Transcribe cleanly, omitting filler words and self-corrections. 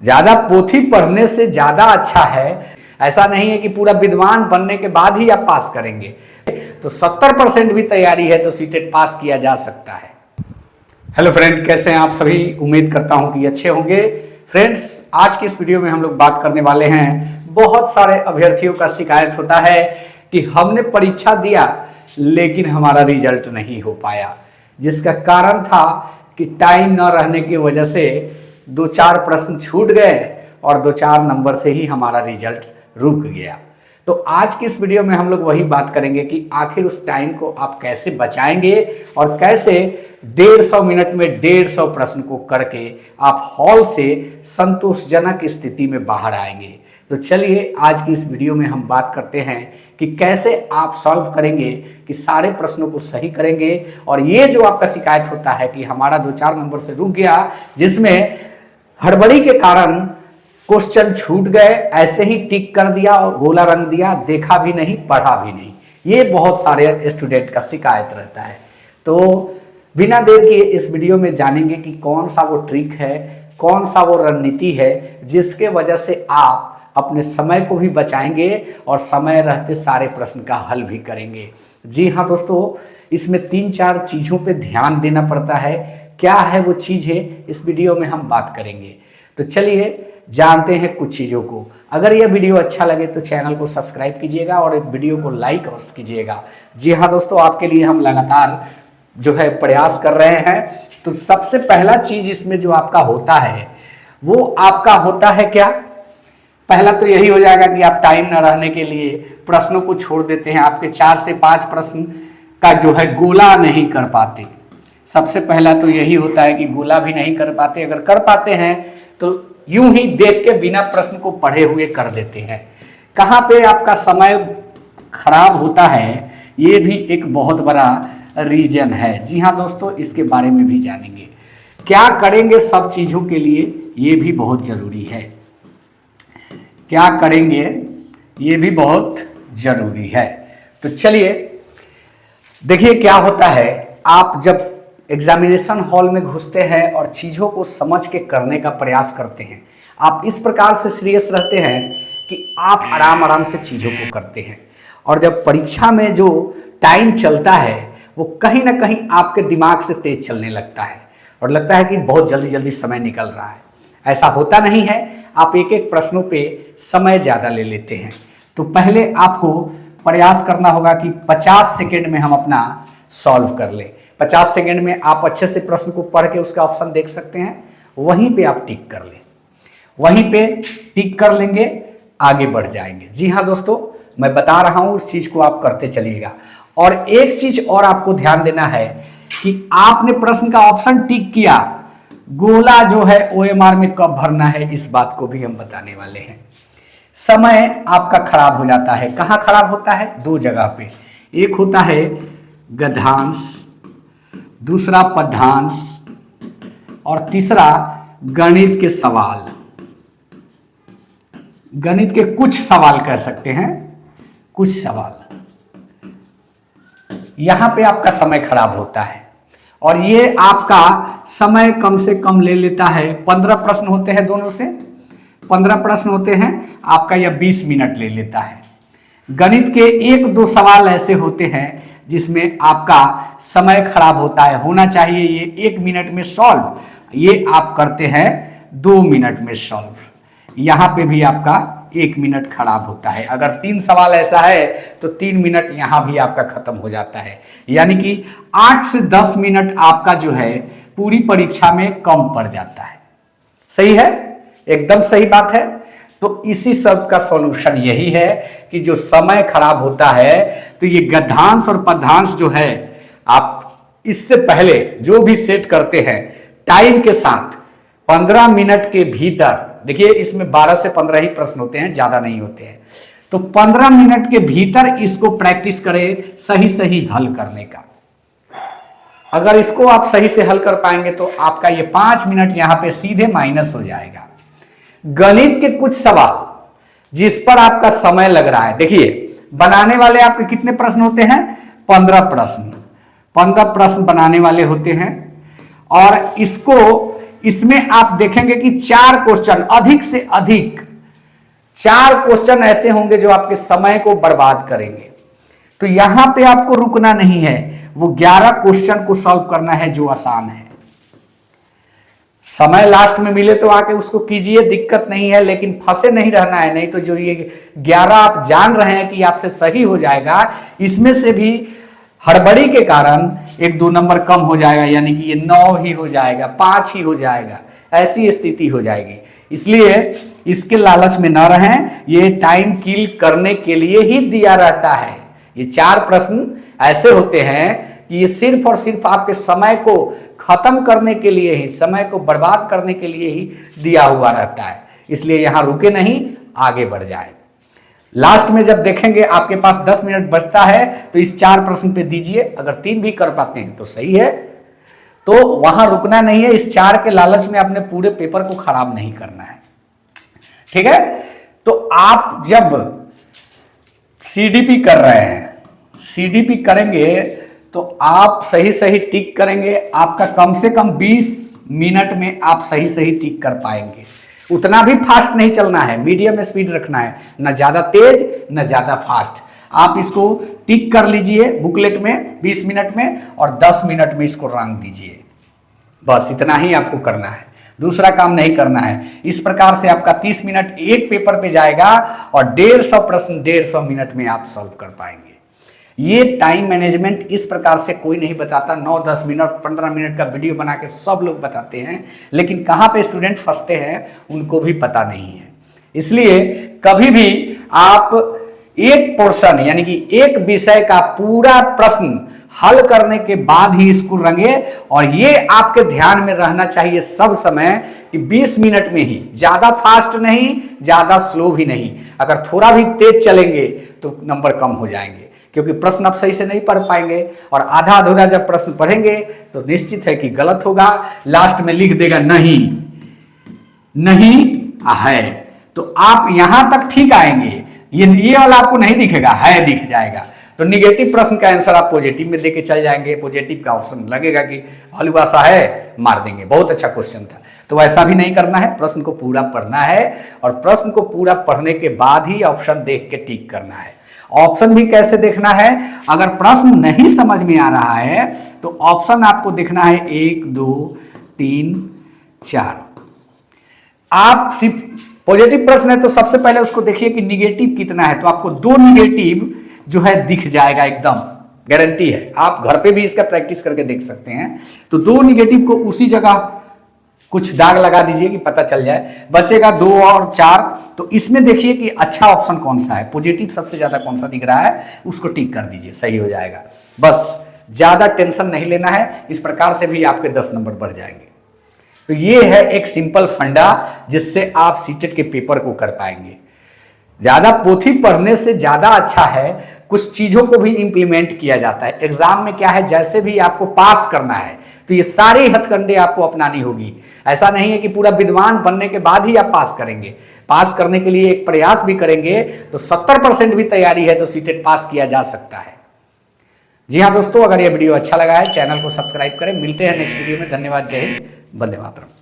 ज्यादा पोथी पढ़ने से ज्यादा अच्छा है। ऐसा नहीं है कि पूरा विद्वान बनने के बाद ही आप पास करेंगे। तो 70% भी तैयारी है तो सीटेट पास किया जा सकता है। हेलो फ्रेंड, कैसे हैं आप सभी? उम्मीद करता हूं कि अच्छे होंगे। फ्रेंड्स, आज की इस वीडियो में हम लोग बात करने वाले हैं, बहुत सारे अभ्यर्थियों का शिकायत होता है कि हमने परीक्षा दिया लेकिन हमारा रिजल्ट नहीं हो पाया, जिसका कारण था कि टाइम न रहने की वजह से 2-4 प्रश्न छूट गए और 2-4 नंबर से ही हमारा रिजल्ट रुक गया। तो आज की इस वीडियो में हम लोग वही बात करेंगे कि आखिर उस टाइम को आप कैसे बचाएंगे और कैसे 150 मिनट में 150 प्रश्न को करके आप हॉल से संतोषजनक स्थिति में बाहर आएंगे। तो चलिए आज की इस वीडियो में हम बात करते हैं कि कैसे आप सॉल्व करेंगे, कि सारे प्रश्नों को सही करेंगे। और ये जो आपका शिकायत होता है कि हमारा 2-4 नंबर से रुक गया, जिसमें हड़बड़ी के कारण क्वेश्चन छूट गए, ऐसे ही टिक कर दिया और गोला रंग दिया, देखा भी नहीं, पढ़ा भी नहीं, ये बहुत सारे स्टूडेंट का शिकायत रहता है। तो बिना देर किए इस वीडियो में जानेंगे कि कौन सा वो ट्रिक है, कौन सा वो रणनीति है जिसके वजह से आप अपने समय को भी बचाएंगे और समय रहते सारे प्रश्न का हल भी करेंगे। जी हाँ दोस्तों, इसमें 3-4 चीज़ों पे ध्यान देना पड़ता है। क्या है वो चीज़ है, इस वीडियो में हम बात करेंगे। तो चलिए जानते हैं कुछ चीज़ों को। अगर यह वीडियो अच्छा लगे तो चैनल को सब्सक्राइब कीजिएगा और वीडियो को लाइक अवश्य कीजिएगा। जी हाँ दोस्तों, आपके लिए हम लगातार जो है प्रयास कर रहे हैं। तो सबसे पहला चीज़ इसमें जो आपका होता है वो आपका होता है क्या? पहला तो यही हो जाएगा कि आप टाइम न रहने के लिए प्रश्नों को छोड़ देते हैं। आपके 4 से 5 प्रश्न का जो है गोला नहीं कर पाते। सबसे पहला तो यही होता है कि गोला भी नहीं कर पाते। अगर कर पाते हैं तो यूं ही देख के बिना प्रश्न को पढ़े हुए कर देते हैं। कहाँ पे आपका समय खराब होता है, ये भी एक बहुत बड़ा रीजन है। जी हाँ दोस्तों, इसके बारे में भी जानेंगे। क्या करेंगे सब चीज़ों के लिए, ये भी बहुत ज़रूरी है। क्या करेंगे ये भी बहुत ज़रूरी है। तो चलिए देखिए क्या होता है। आप जब एग्जामिनेशन हॉल में घुसते हैं और चीज़ों को समझ के करने का प्रयास करते हैं, आप इस प्रकार से सीरियस रहते हैं कि आप आराम आराम से चीज़ों को करते हैं। और जब परीक्षा में जो टाइम चलता है वो कहीं ना कहीं आपके दिमाग से तेज चलने लगता है और लगता है कि बहुत जल्दी जल्दी समय निकल रहा है। ऐसा होता नहीं है। आप एक एक प्रश्नों पे समय ज़्यादा ले लेते हैं। तो पहले आपको प्रयास करना होगा कि 50 सेकेंड में हम अपना सॉल्व कर लें। 50 सेकेंड में आप अच्छे से प्रश्न को पढ़ के उसका ऑप्शन देख सकते हैं, वहीं पे आप टिक कर लें। वहीं पे टिक कर लेंगे, आगे बढ़ जाएंगे। जी हाँ दोस्तों, मैं बता रहा हूँ, उस चीज़ को आप करते चलिएगा। और एक चीज़ और आपको ध्यान देना है कि आपने प्रश्न का ऑप्शन टिक किया, गोला जो है OMR में कब भरना है, इस बात को भी हम बताने वाले हैं। समय आपका खराब हो जाता है। कहाँ खराब होता है? 2 जगह पे। एक होता है गद्यांश, दूसरा पद्यांश, और तीसरा गणित के सवाल। गणित के कुछ सवाल कह सकते हैं, कुछ सवाल। यहां पे आपका समय खराब होता है और ये आपका समय कम से कम ले लेता है। 15 प्रश्न होते हैं, दोनों से 15 प्रश्न होते हैं, आपका यह 20 मिनट ले लेता है। गणित के 1-2 सवाल ऐसे होते हैं जिसमें आपका समय खराब होता है। होना चाहिए ये 1 मिनट में सॉल्व, ये आप करते हैं 2 मिनट में सॉल्व। यहाँ पे भी आपका 1 मिनट खराब होता है। अगर 3 सवाल ऐसा है तो 3 मिनट यहाँ भी आपका खत्म हो जाता है। यानी कि 8 से 10 मिनट आपका जो है पूरी परीक्षा में कम पड़ जाता है। सही है? एकदम सही बात है। तो इसी सब का सॉल्यूशन यही है कि जो समय खराब होता है तो ये गद्यांश और पद्यांश जो है, आप इससे पहले जो भी सेट करते हैं टाइम के साथ 15 मिनट के भीतर, देखिए इसमें 12 से 15 ही प्रश्न होते हैं, ज्यादा नहीं होते हैं। तो 15 मिनट के भीतर इसको प्रैक्टिस करें सही सही हल करने का। अगर इसको आप सही से हल कर पाएंगे तो आपका ये 5 मिनट यहां पे सीधे माइनस हो जाएगा। गणित के कुछ सवाल जिस पर आपका समय लग रहा है, देखिए बनाने वाले आपके कितने प्रश्न होते हैं? 15 प्रश्न। 15 प्रश्न बनाने वाले होते हैं और इसको इसमें आप देखेंगे कि 4 क्वेश्चन, अधिक से अधिक 4 क्वेश्चन ऐसे होंगे जो आपके समय को बर्बाद करेंगे। तो यहां पे आपको रुकना नहीं है, वो 11 क्वेश्चन को सॉल्व करना है जो आसान है। समय लास्ट में मिले तो आके उसको कीजिए, दिक्कत नहीं है, लेकिन फंसे नहीं रहना है। नहीं तो जो ये 11 आप जान रहे हैं कि आपसे सही हो जाएगा, इसमें से भी हड़बड़ी के कारण 1-2 नंबर कम हो जाएगा, यानी कि ये 9 ही हो जाएगा, 5 ही हो जाएगा, ऐसी स्थिति हो जाएगी। इसलिए इसके लालच में न रहें, ये टाइम किल करने के लिए ही दिया रहता है। ये 4 प्रश्न ऐसे होते हैं कि ये सिर्फ और सिर्फ आपके समय को खत्म करने के लिए ही, समय को बर्बाद करने के लिए ही दिया हुआ रहता है। इसलिए यहां रुके नहीं, आगे बढ़ जाए। लास्ट में जब देखेंगे आपके पास 10 मिनट बचता है तो इस 4 प्रश्न पे दीजिए। अगर 3 भी कर पाते हैं तो सही है, तो वहां रुकना नहीं है। इस 4 के लालच में अपने पूरे पेपर को खराब नहीं करना है, ठीक है। तो आप जब सीडीपी कर रहे हैं, सीडीपी करेंगे तो आप सही सही टिक करेंगे, आपका कम से कम 20 मिनट में आप सही सही टिक कर पाएंगे। उतना भी फास्ट नहीं चलना है, मीडियम स्पीड रखना है, ना ज्यादा तेज ना ज्यादा फास्ट। आप इसको टिक कर लीजिए बुकलेट में 20 मिनट में, और 10 मिनट में इसको रंग दीजिए। बस इतना ही आपको करना है, दूसरा काम नहीं करना है। इस प्रकार से आपका 30 मिनट एक पेपर पे जाएगा और 150 प्रश्न 150 मिनट में आप सॉल्व कर पाएंगे। ये टाइम मैनेजमेंट इस प्रकार से कोई नहीं बताता। 9-10 मिनट 15 मिनट का वीडियो बना के सब लोग बताते हैं, लेकिन कहाँ पे स्टूडेंट फंसते हैं उनको भी पता नहीं है। इसलिए कभी भी आप एक पोर्शन यानी कि एक विषय का पूरा प्रश्न हल करने के बाद ही इसको रंगे, और ये आपके ध्यान में रहना चाहिए सब समय कि 20 मिनट में ही, ज्यादा फास्ट नहीं ज्यादा स्लो भी नहीं। अगर थोड़ा भी तेज चलेंगे तो नंबर कम हो जाएंगे, क्योंकि प्रश्न आप सही से नहीं पढ़ पाएंगे। और आधा अधूरा जब प्रश्न पढ़ेंगे तो निश्चित है कि गलत होगा। लास्ट में लिख देगा नहीं नहीं है, तो आप यहां तक ठीक आएंगे, ये वाला आपको नहीं दिखेगा, है दिख जाएगा। तो निगेटिव प्रश्न का आंसर आप पॉजिटिव में देके चल जाएंगे। पॉजिटिव का ऑप्शन लगेगा कि भालूवासा है, मार देंगे, बहुत अच्छा क्वेश्चन था। तो ऐसा भी नहीं करना है, प्रश्न को पूरा पढ़ना है, और प्रश्न को पूरा पढ़ने के बाद ही ऑप्शन देख के टिक करना है। ऑप्शन भी कैसे देखना है, अगर प्रश्न नहीं समझ में आ रहा है तो ऑप्शन आपको देखना है 1 2 3 4। आप सिर्फ पॉजिटिव प्रश्न है तो सबसे पहले उसको देखिए कि निगेटिव कितना है, तो आपको 2 निगेटिव जो है दिख जाएगा, एकदम गारंटी है। आप घर पे भी इसका प्रैक्टिस करके देख सकते हैं। तो 2 निगेटिव को उसी जगह कुछ दाग लगा दीजिए कि पता चल जाए। बचेगा 2 और 4, तो इसमें देखिए कि अच्छा ऑप्शन कौन सा है, पॉजिटिव सबसे ज्यादा कौन सा दिख रहा है, उसको टिक कर दीजिए, सही हो जाएगा। बस ज्यादा टेंशन नहीं लेना है, इस प्रकार से भी आपके 10 नंबर बढ़ जाएंगे। तो ये है एक सिंपल फंडा जिससे आप सीटेट के पेपर को कर पाएंगे। ज्यादा पोथी पढ़ने से ज्यादा अच्छा है कुछ चीजों को भी इंप्लीमेंट किया जाता है। एग्जाम में क्या है, जैसे भी आपको पास करना है तो ये सारे हथकंडे आपको अपनानी होगी। ऐसा नहीं है कि पूरा विद्वान बनने के बाद ही आप पास करेंगे। पास करने के लिए एक प्रयास भी करेंगे तो 70% भी तैयारी है तो सीटेट पास किया जा सकता है। जी हाँ दोस्तों, अगर ये वीडियो अच्छा लगा है चैनल को सब्सक्राइब करें। मिलते हैं नेक्स्ट वीडियो में। धन्यवाद, जय हिंद, वंदे मातरम।